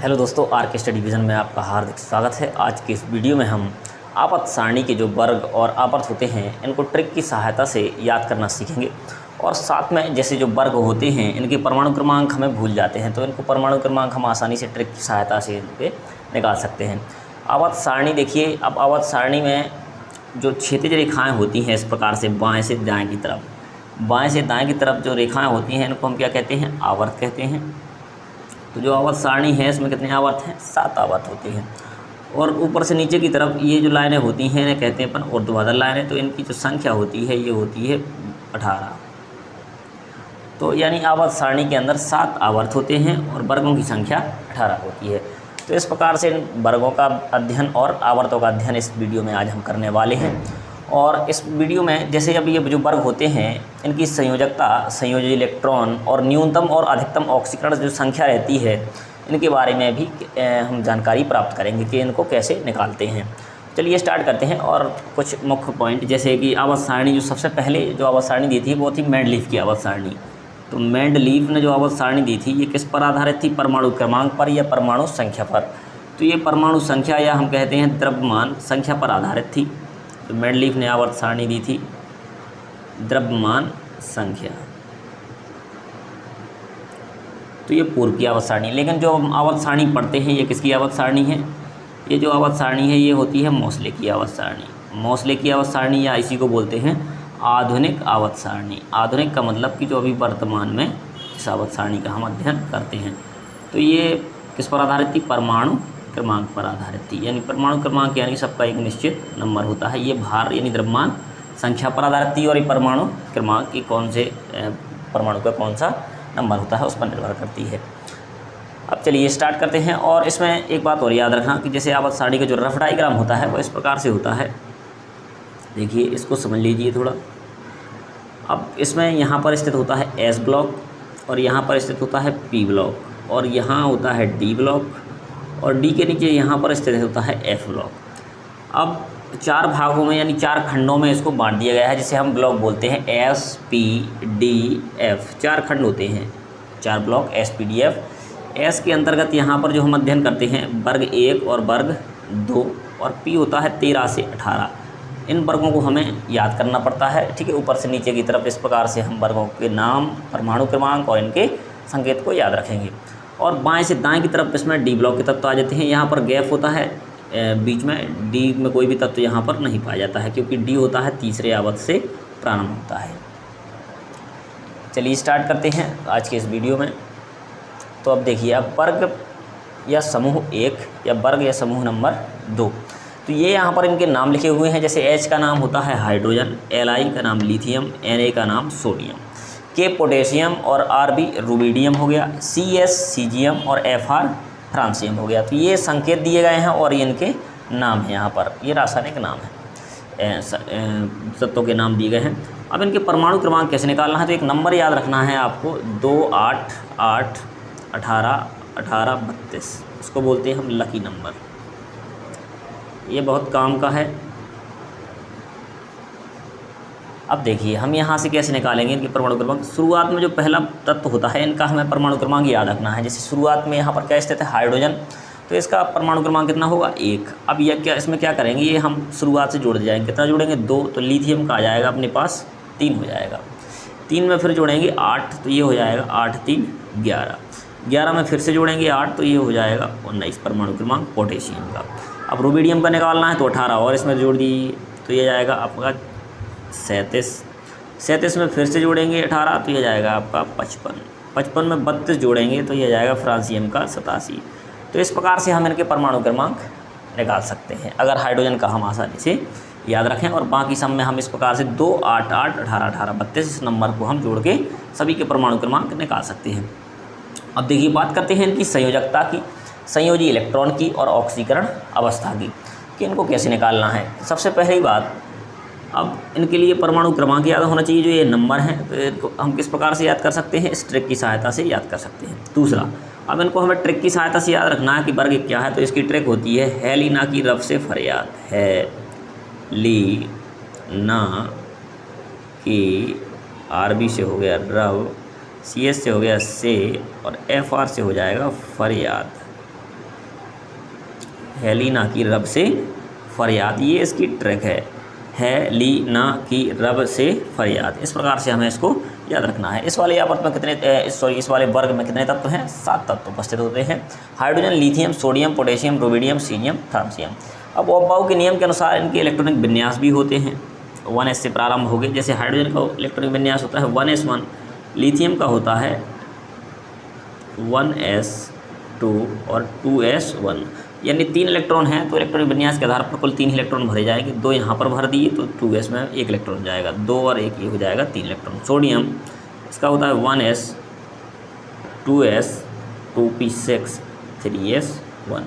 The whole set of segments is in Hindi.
हेलो दोस्तों, आर के स्टडी विज़न में आपका हार्दिक स्वागत है। आज के इस वीडियो में हम आवर्त सारणी के जो वर्ग और आवर्त होते हैं इनको ट्रिक की सहायता से याद करना सीखेंगे। और साथ में जैसे जो वर्ग होते हैं इनके परमाणु क्रमांक हमें भूल जाते हैं, तो इनको परमाणु क्रमांक हम आसानी से ट्रिक की सहायता से इनके निकाल सकते हैं। आवर्त सारणी देखिए, अब आवर्त सारणी में जो क्षैतिज रेखाएँ होती हैं इस प्रकार से बाएँ से दाएँ की तरफ, बाएँ से दाएँ की तरफ जो रेखाएँ होती हैं इनको हम क्या कहते हैं? आवर्त कहते हैं। तो जो आवर्त सारणी है इसमें कितने आवर्त हैं? 7 आवर्त होते हैं। और ऊपर से नीचे की तरफ ये जो लाइनें होती हैं इन्हें कहते हैं अपन ऊर्ध्वाधर लाइनें। तो इनकी जो संख्या होती है ये होती है 18। तो यानी आवर्त सारणी के अंदर 7 आवर्त होते हैं और वर्गों की संख्या 18 होती है। तो इस प्रकार से इन वर्गों का अध्ययन और आवर्तों का अध्ययन इस वीडियो में आज हम करने वाले हैं। और इस वीडियो में जैसे अब ये जो वर्ग होते हैं इनकी संयोजकता, संयोजी इलेक्ट्रॉन और न्यूनतम और अधिकतम ऑक्सीकरण जो संख्या रहती है इनके बारे में भी हम जानकारी प्राप्त करेंगे कि इनको कैसे निकालते हैं। चलिए स्टार्ट करते हैं। और कुछ मुख्य पॉइंट जैसे कि आवर्त सारणी जो सबसे पहले जो आवर्त सारणी दी थी वो थी मेंडलीफ की आवर्त सारणी। तो मेंडलीफ ने जो आवर्त सारणी दी थी ये किस पर आधारित थी? परमाणु क्रमांक पर या परमाणु संख्या पर। तो ये परमाणु संख्या या हम कहते हैं द्रव्यमान संख्या पर आधारित थी। तो मेंडलीफ ने आवर्त सारणी दी थी द्रव्यमान संख्या। तो ये पूर्व की आवर्त सारणी। लेकिन जो हम आवर्त सारणी पढ़ते हैं ये किसकी आवर्त सारणी है? ये जो आवर्त सारणी है ये होती है मोसले की आवर्त सारणी। मोसले की आवर्त सारणी या इसी को बोलते हैं आधुनिक आवर्त सारणी। आधुनिक का मतलब कि जो अभी वर्तमान में इस आवर्त सारणी का हम अध्ययन करते हैं। तो ये किस पर आधारित थी? परमाणु क्रमांक पर आधारित थी। यानी परमाणु क्रमांक यानी सबका एक निश्चित नंबर होता है। ये भार यानी द्रव्यमान संख्या पर आधारित थी और ये परमाणु क्रमांक की कौन से परमाणु का कौन सा नंबर होता है उस पर निर्भर करती है। अब चलिए स्टार्ट करते हैं। और इसमें एक बात और याद रखना कि जैसे आवर्त सारणी का जो रफ डायग्राम होता है वो इस प्रकार से होता है। देखिए इसको समझ लीजिए थोड़ा। अब इसमें यहाँ पर स्थित होता है एस ब्लॉक और यहाँ पर स्थित होता है पी ब्लॉक और यहाँ होता है डी ब्लॉक और डी के नीचे यहाँ पर स्थित होता है एफ ब्लॉक। अब 4 भागों में यानी 4 खंडों में इसको बांट दिया गया है जिसे हम ब्लॉक बोलते हैं एस पी डी एफ। 4 खंड होते हैं, 4 block S P D F. S के अंतर्गत यहाँ पर जो हम अध्ययन करते हैं वर्ग 1 और वर्ग 2 और पी होता है 13 से 18। इन वर्गों को हमें याद करना पड़ता है, ठीक है। ऊपर से नीचे की तरफ इस प्रकार से हम वर्गों के नाम, परमाणु क्रमांक और इनके संकेत को याद रखेंगे। और बाएं से दाएं की तरफ इसमें डी ब्लॉक के तत्व आ जाते हैं। यहाँ पर गैप होता है बीच में, डी में कोई भी तत्व यहाँ पर नहीं पाया जाता है क्योंकि डी होता है तीसरे आवर्त से प्रारंभ होता है। चलिए स्टार्ट करते हैं आज के इस वीडियो में। तो अब देखिए, अब वर्ग या समूह 1 या वर्ग या समूह नंबर 2, तो ये यहाँ पर इनके नाम लिखे हुए हैं। जैसे H का नाम होता है हाइड्रोजन, Li का नाम लिथियम, Na का नाम सोडियम, K पोटेशियम और Rb रूबिडियम हो गया, Cs सीजियम और Fr फ्रांसियम हो गया। तो ये संकेत दिए गए हैं और ये इनके नाम है। यहाँ पर ये रासायनिक नाम है, तत्वों के नाम दिए गए हैं। अब इनके परमाणु क्रमांक कैसे निकालना है? तो एक नंबर याद रखना है आपको, 2 8 8 18 18 32। इसको बोलते हैं हम लकी नंबर। ये बहुत काम का है। अब देखिए हम यहाँ से कैसे निकालेंगे इनके परमाणु क्रमांक। शुरुआत में जो पहला तत्व होता है इनका हमें परमाणु क्रमांक याद रखना है। जैसे शुरुआत में यहाँ पर क्या स्थित है? हाइड्रोजन, तो इसका परमाणु क्रमांक कितना होगा? 1। अब यह क्या, इसमें क्या करेंगे, ये हम शुरुआत से जोड़ जाएंगे। कितना जोड़ेंगे? 2। तो लिथियम का आ जाएगा अपने पास 3 हो जाएगा। 3 में फिर जोड़ेंगे 8, तो ये हो जाएगा 8 3 11। 11 में फिर से जोड़ेंगे 8, तो ये हो जाएगा 19 परमाणु क्रमांक पोटेशियम का। अब रूबिडियम का निकालना है तो 18 और इसमें जोड़ दिए तो ये जाएगा आपका 37। 37 में फिर से जोड़ेंगे 18, तो ये जाएगा आपका 55। 55 में 32 जोड़ेंगे तो ये जाएगा फ्रांसियम का 87। तो इस प्रकार से हम इनके परमाणु क्रमांक निकाल सकते हैं अगर हाइड्रोजन का हम आसानी से याद रखें। और बाकी सब में हम इस प्रकार से 2 8 8 18 18 32 इस नंबर को हम जोड़ के सभी के परमाणु क्रमांक निकाल सकते हैं। अब देखिए बात करते हैं इनकी संयोजकता की, संयोजी इलेक्ट्रॉन की और ऑक्सीकरण अवस्था की, कि इनको कैसे निकालना है। सबसे पहली बात, अब इनके लिए परमाणु क्रमांक याद होना चाहिए, जो ये नंबर हैं। तो इनको हम किस प्रकार से याद कर सकते हैं? इस ट्रिक की सहायता से याद कर सकते हैं। दूसरा, अब इनको हमें ट्रिक की सहायता से याद रखना है कि वर्ग क्या है। तो इसकी ट्रिक होती है हेलिना की रफ से फरियाद। है ली ना की आरबी से हो गया रव, CS से हो गया से और FR से हो जाएगा फरियाद। हेलिना की रब से फरियाद, ये इसकी ट्रिक है लीना की रब से फरियाद। इस प्रकार से हमें इसको याद रखना है। इस वाले यावत में कितने इस वाले वर्ग में कितने तत्व हैं? 7 तत्व उपस्थित होते हैं। Hydrogen, lithium, sodium, potassium, rubidium, caesium, francium. अब ओप्पाउ के नियम के अनुसार इनके इलेक्ट्रॉनिक विन्यास भी होते हैं। 1s से प्रारंभ हो गए। जैसे हाइड्रोजन का इलेक्ट्रॉनिक विन्यास होता है 1s1, लिथियम का होता है 1s2 और 2s1, यानी 3 इलेक्ट्रॉन हैं तो इलेक्ट्रॉनिक विन्यास के आधार पर कुल 3 इलेक्ट्रॉन भरे जाएंगे। 2 यहाँ पर भर दिए तो 2s में 1 इलेक्ट्रॉन जाएगा, 2 और 1 ये हो जाएगा 3 इलेक्ट्रॉन। सोडियम, इसका होता है 1s 2s 2p6 3s1,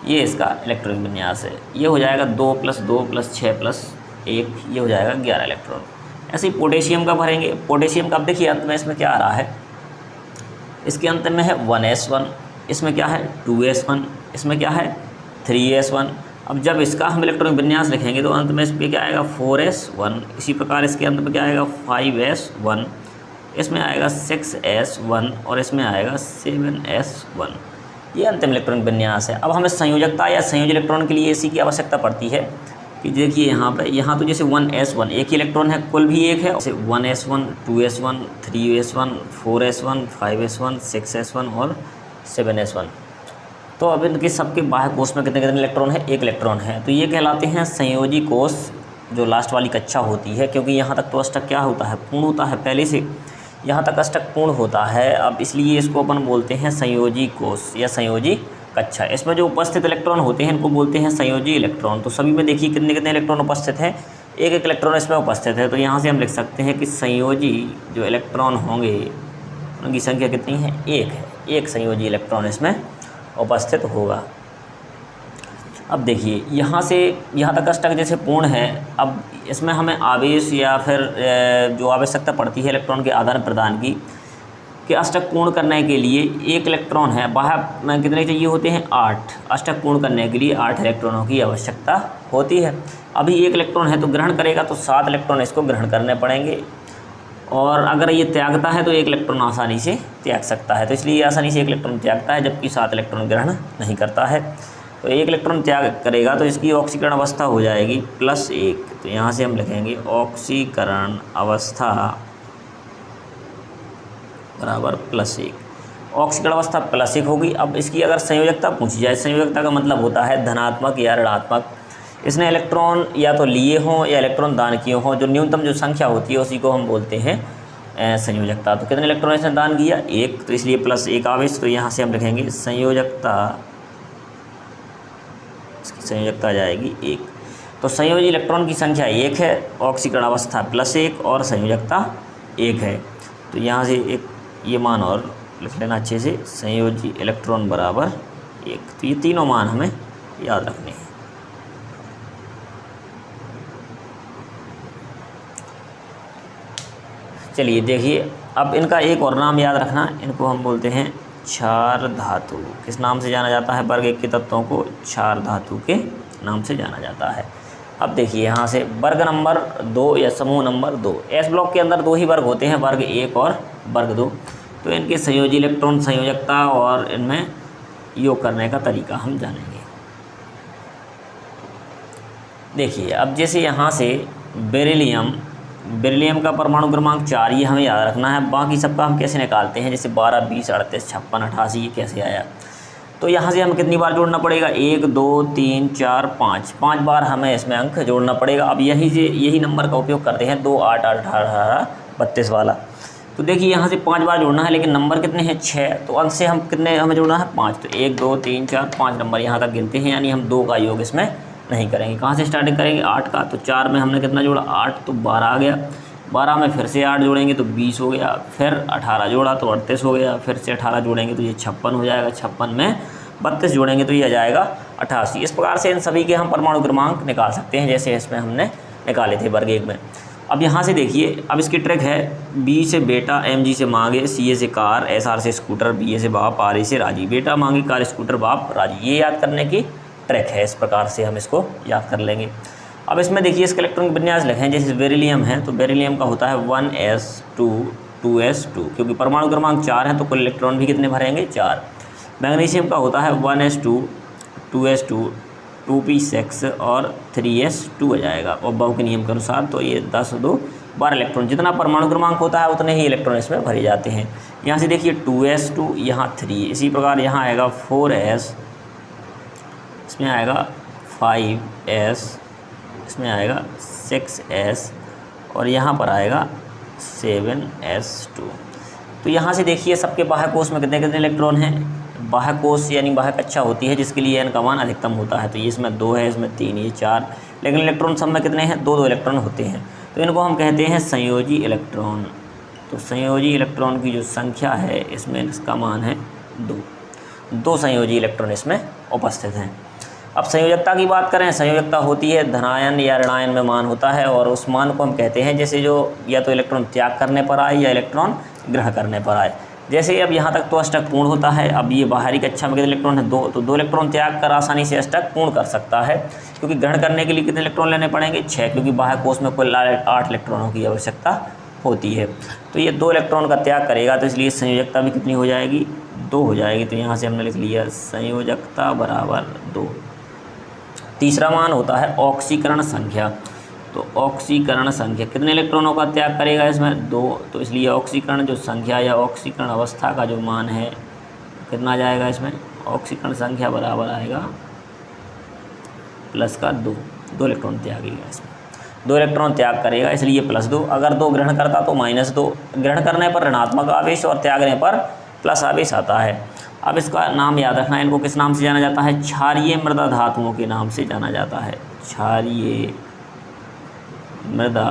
ये इसका इलेक्ट्रॉनिक विन्यास है। ये हो जाएगा 2 + 2 + 6 + 1, ये हो जाएगा 11 इलेक्ट्रॉन। ऐसे ही पोटेशियम का भरेंगे। पोटेशियम का अब देखिए अंत में इसमें क्या आ रहा है, इसके अंत में है 1s1, इसमें क्या है 2s1, इसमें क्या है 3s1। अब जब इसका हम इलेक्ट्रॉनिक विन्यास लिखेंगे तो अंत में इस पर क्या आएगा 4s1। इसी प्रकार इसके अंत में क्या आएगा 5s1, इसमें आएगा 6s1 और इसमें आएगा 7s1। ये अंतिम इलेक्ट्रॉनिक विन्यास है। अब हमें संयोजकता या संयोजी इलेक्ट्रॉन के लिए इसी की आवश्यकता पड़ती है कि देखिए यहाँ तो जैसे 1s1 एक ही इलेक्ट्रॉन है, कुल भी एक है। जैसे 1s1 2s1 3s1 4s1 5s1 6s1 और 7s1। तो अब इनके सबके बाह्य कोष में कितने कितने इलेक्ट्रॉन है? 1 इलेक्ट्रॉन है। तो ये कहलाते हैं संयोजी कोष, जो लास्ट वाली कक्षा होती है, क्योंकि यहाँ तक तो अष्टक क्या होता है पूर्ण होता है, पहले से यहाँ तक अष्टक पूर्ण होता है। अब इसलिए इसको अपन बोलते हैं संयोजी कोष या संयोजी कक्षा। इसमें जो उपस्थित इलेक्ट्रॉन होते हैं इनको बोलते हैं संयोजी इलेक्ट्रॉन। तो सभी में देखिए कितने कितने इलेक्ट्रॉन उपस्थित हैं? 1 इलेक्ट्रॉन इसमें उपस्थित है। तो यहाँ से हम लिख सकते हैं कि संयोजी जो इलेक्ट्रॉन होंगे उनकी संख्या कितनी है? 1 है। 1 संयोजी इलेक्ट्रॉन इसमें उपस्थित होगा। अब देखिए यहाँ से यहाँ तक अष्टक जैसे पूर्ण है। अब इसमें हमें आवेश या फिर जो आवश्यकता पड़ती है इलेक्ट्रॉन के आदान प्रदान की, कि अष्टक पूर्ण करने के लिए 1 इलेक्ट्रॉन है, बाहर में कितने चाहिए होते हैं? 8। अष्टक पूर्ण करने के लिए 8 इलेक्ट्रॉनों की आवश्यकता होती है। अभी 1 इलेक्ट्रॉन है तो ग्रहण करेगा तो 7 इलेक्ट्रॉन इसको ग्रहण करने पड़ेंगे, और अगर ये त्यागता है तो 1 इलेक्ट्रॉन आसानी से त्याग सकता है। तो इसलिए आसानी से 1 इलेक्ट्रॉन त्यागता है, जबकि 7 इलेक्ट्रॉन ग्रहण नहीं करता है। तो 1 इलेक्ट्रॉन त्याग करेगा तो इसकी ऑक्सीकरण अवस्था हो जाएगी +1। तो यहाँ से हम लिखेंगे ऑक्सीकरण अवस्था बराबर +1। ऑक्सीकरण अवस्था +1 होगी। अब इसकी अगर संयोजकता पूछी जाए, संयोजकता का मतलब होता है धनात्मक या ऋणात्मक। इसने इलेक्ट्रॉन या तो लिए हों या इलेक्ट्रॉन दान किए हों, जो न्यूनतम जो संख्या होती है उसी को हम बोलते हैं संयोजकता। तो कितने इलेक्ट्रॉन इसने दान किया? 1, तो इसलिए +1 आवेश। तो यहाँ से हम लिखेंगे संयोजकता, इसकी संयोजकता आ जाएगी 1। तो संयोजी इलेक्ट्रॉन की संख्या 1 है, ऑक्सीकरण अवस्था +1 और संयोजकता 1 है। तो यहाँ से एक ये मान और लिख लेना अच्छे से, संयोजी इलेक्ट्रॉन बराबर 1। तो ये तीनों मान हमें याद रखने हैं। चलिए देखिए, अब इनका एक और नाम याद रखना, इनको हम बोलते हैं क्षार धातु। किस नाम से जाना जाता है? वर्ग 1 के तत्वों को क्षार धातु के नाम से जाना जाता है। अब देखिए यहाँ से वर्ग नंबर 2 या समूह नंबर 2, एस ब्लॉक के अंदर 2 ही वर्ग होते हैं, वर्ग 1 और वर्ग 2। तो इनके संयोजी इलेक्ट्रॉन, संयोजकता और इनमें योग करने का तरीका हम जानेंगे। देखिए अब जैसे यहाँ से बेरिलियम का परमाणु क्रमांक 4, ये हमें याद रखना है। बाकी सबका हम कैसे निकालते हैं, जैसे 12 20 38 56 88 ये कैसे आया। तो यहाँ से हमें कितनी बार जोड़ना पड़ेगा? 1 2 3 4 5 बार हमें इसमें अंक जोड़ना पड़ेगा। अब यही नंबर का उपयोग करते हैं 2 8 8 18 32 वाला। तो देखिए यहाँ से 5 बार जोड़ना है, लेकिन नंबर कितने हैं? 6। तो अंत से हम कितने हमें जोड़ना है? 5। तो 1 2 3 4 5 नंबर यहाँ तक गिनते हैं, यानी हम 2 का योग इसमें नहीं करेंगे। कहाँ से स्टार्टिंग करेंगे? 8 का। तो 4 में हमने कितना जोड़ा? 8, तो 12 आ गया। 12 में फिर से 8 जोड़ेंगे तो 20 हो गया। फिर 18 जोड़ा तो 38 हो गया। फिर से 18 जोड़ेंगे तो ये 56 हो जाएगा। 56 में 32 जोड़ेंगे तो ये आ जाएगा 88। इस प्रकार से इन सभी के हम परमाणु क्रमांक निकाल सकते हैं, जैसे इसमें हमने निकाले थे वर्ग 1 में। अब यहाँ से देखिए, अब इसकी ट्रिक है, बी से बेटा, MG से मांगे, CA से कार, SR से स्कूटर, BA से बाप, RA से राजी। बेटा मांगे कार, स्कूटर, बाप, राजी। ये याद करने की ट्रिक है। इस प्रकार से हम इसको याद कर लेंगे। अब इसमें देखिए इसका इलेक्ट्रॉनिक विन्यास लिखें। जैसे बेरिलियम है तो बेरिलियम का होता है 1s2 2s2, क्योंकि परमाणु क्रमांक 4 है तो कुल इलेक्ट्रॉन भी कितने भरेंगे? 4। मैग्नीशियम का होता है 1s2 2s2 2p6 और 3s2 हो जाएगा। और बॉब के नियम के अनुसार तो ये 10 2 12 इलेक्ट्रॉन, जितना परमाणु क्रमांक होता है उतने ही इलेक्ट्रॉन इसमें भरे जाते हैं। यहाँ से देखिए 2s2 यहाँ 3, इसी प्रकार यहाँ आएगा 4s, इसमें आएगा 5s, इसमें आएगा 6s और यहाँ पर आएगा 7s2। तो यहाँ से देखिए सबके बाह्य कोश में कितने कितने इलेक्ट्रॉन हैं। बाह्य कोश यानी बाह्य कक्षा होती है जिसके लिए n का मान अधिकतम होता है। तो ये इसमें 2 है, इसमें 3, ये 4, लेकिन इलेक्ट्रॉन सब में कितने हैं, 2 इलेक्ट्रॉन होते हैं। तो इनको हम कहते हैं संयोजी इलेक्ट्रॉन। तो संयोजी इलेक्ट्रॉन की जो संख्या है इसमें इसका मान है 2 संयोजी इलेक्ट्रॉन इसमें उपस्थित हैं। अब संयोजकता की बात करें, संयोजकता होती है धनायन या ऋणायन में मान होता है और उस मान को हम कहते हैं जैसे जो या तो इलेक्ट्रॉन त्याग करने पर आए या इलेक्ट्रॉन ग्रहण करने पर आए। जैसे अब यहाँ तक तो अष्टक पूर्ण होता है। अब ये बाहरी कक्षा में कितने इलेक्ट्रॉन है, 2, तो 2 इलेक्ट्रॉन त्याग कर आसानी से अष्टक पूर्ण कर सकता है, क्योंकि ग्रहण करने के लिए कितने इलेक्ट्रॉन लेने पड़ेंगे, 6, क्योंकि बाह्य कोश में कुल 8 इलेक्ट्रॉनों की आवश्यकता होती है। तो ये 2 इलेक्ट्रॉन का त्याग करेगा, तो इसलिए संयोजकता भी कितनी हो जाएगी, 2 हो जाएगी। तो यहाँ से हमने लिख लिया संयोजकता बराबर 2। तीसरा मान होता है ऑक्सीकरण संख्या। तो ऑक्सीकरण संख्या कितने इलेक्ट्रॉनों का त्याग करेगा, इसमें 2, तो इसलिए ऑक्सीकरण जो संख्या या ऑक्सीकरण अवस्था का जो मान है कितना जाएगा, इसमें ऑक्सीकरण संख्या बराबर आएगा प्लस का 2 इलेक्ट्रॉन त्यागेगा, इसमें 2 इलेक्ट्रॉन त्याग करेगा इसलिए +2। अगर 2 ग्रहण करता तो -2, ग्रहण करने पर ऋणात्मक आवेश और त्यागने पर प्लस आवेश आता है। अब इसका नाम याद रखना है, इनको किस नाम से जाना जाता है, क्षारीय मृदा धातुओं के नाम से जाना जाता है, क्षारीय मृदा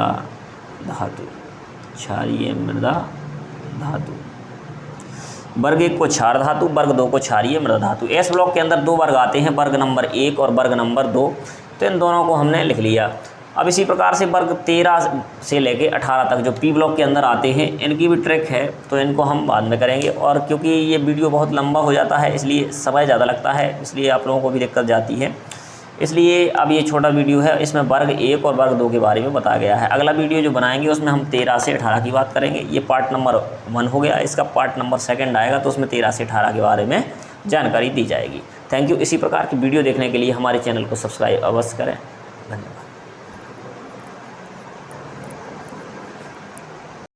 धातु, क्षारीय मृदा धातु। वर्ग 1 को क्षार धातु, वर्ग 2 को क्षारीय मृदा धातु। एस ब्लॉक के अंदर 2 वर्ग आते हैं, वर्ग नंबर 1 और वर्ग नंबर 2, तो इन दोनों को हमने लिख लिया। अब इसी प्रकार से वर्ग 13 से लेके 18 तक जो पी ब्लॉक के अंदर आते हैं, इनकी भी ट्रिक है, तो इनको हम बाद में करेंगे। और क्योंकि ये वीडियो बहुत लंबा हो जाता है इसलिए समय ज़्यादा लगता है, इसलिए आप लोगों को भी दिक्कत जाती है, इसलिए अब ये छोटा वीडियो है, इसमें वर्ग 1 और वर्ग 2 के बारे में बताया गया है। अगला वीडियो जो बनाएंगे उसमें हम 13 से 18 की बात करेंगे। ये पार्ट नंबर 1 हो गया, इसका पार्ट नंबर 2 आएगा, तो उसमें 13 से 18 के बारे में जानकारी दी जाएगी। Thank you. इसी प्रकार की वीडियो देखने के लिए हमारे चैनल को सब्सक्राइब अवश्य करें। धन्यवाद।